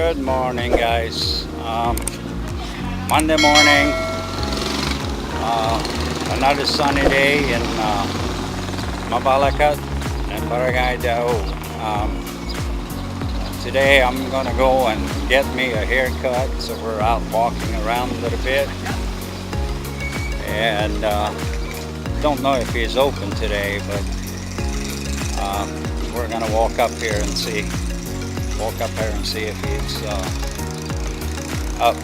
Good morning, guys. Monday morning, another sunny day in Mabalacat and Barangay Dao. Today I'm gonna go and get me a haircut, so we're out walking around a little bit, and don't know if he's open today, but we're gonna walk up here and see if he's up.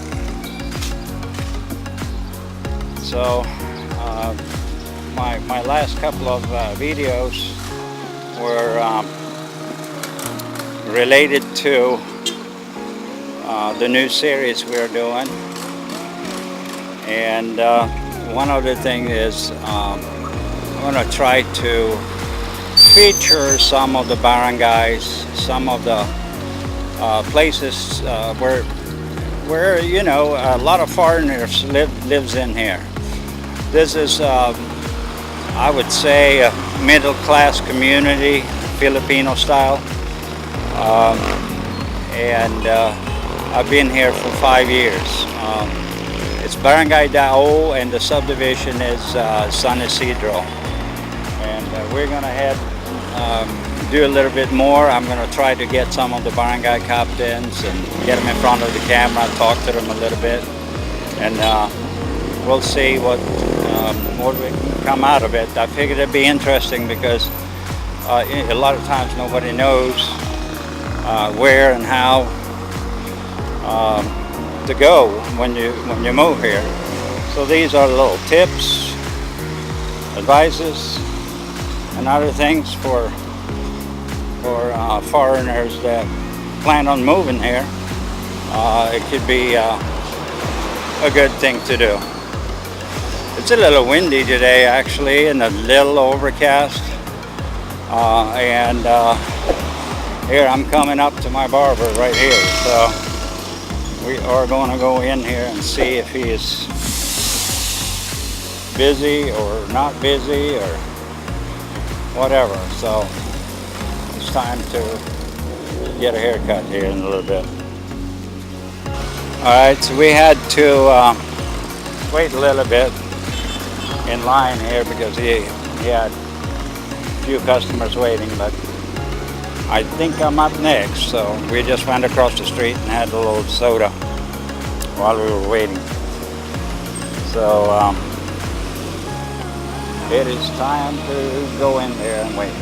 So my last couple of videos were related to the new series we're doing, and one other thing is I'm going to try to feature some of the barangays, some of the places where you know a lot of foreigners lives in here. This is I would say a middle class community, Filipino style, and I've been here for 5 years. It's Barangay Dao, and the subdivision is San Isidro, and we're gonna head do a little bit more. I'm going to try to get some of the barangay captains and get them in front of the camera, talk to them a little bit, and we'll see what will come out of it. I figured it'd be interesting because a lot of times nobody knows where and how to go when you move here. So these are little tips, advices, and other things for foreigners that plan on moving here. It could be a good thing to do. It's a little windy today, actually, and a little overcast. And here I'm coming up to my barber right here. So we are going to go in here and see if he is busy or not busy or whatever. So it's time to get a haircut here in a little bit. Alright, so we had to wait a little bit in line here because he had a few customers waiting, but I think I'm up next. So we just went across the street and had a little soda while we were waiting. So it is time to go in there and wait.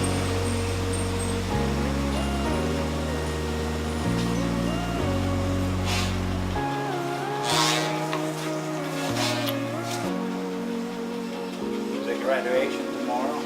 Is it graduation tomorrow?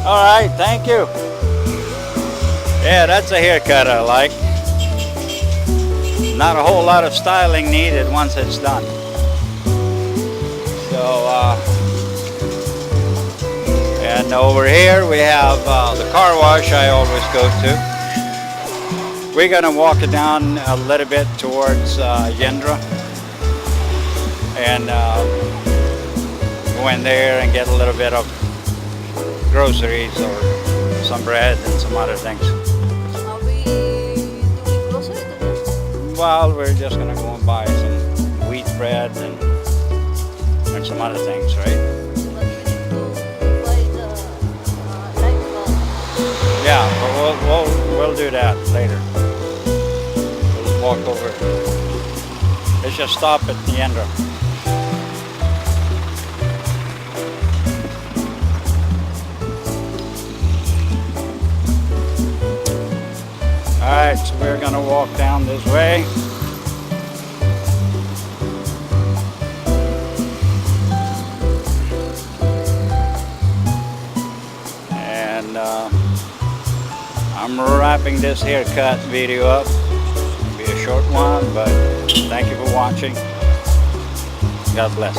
Alright, thank you. Yeah, that's a haircut I like. Not a whole lot of styling needed once it's done. So, and over here we have the car wash I always go to. We're gonna walk it down a little bit towards Yendra and go in there and get a little bit of groceries or some bread and some other things. Are we doing groceries? Well, we're just gonna go and buy some wheat bread and some other things, right? But we need to buy the light bulb. Yeah, but we'll do that later. We'll walk over. Let's just stop at the end. Alright, so we're gonna walk down this way. And I'm wrapping this haircut video up. It'll be a short one, but thank you for watching. God bless.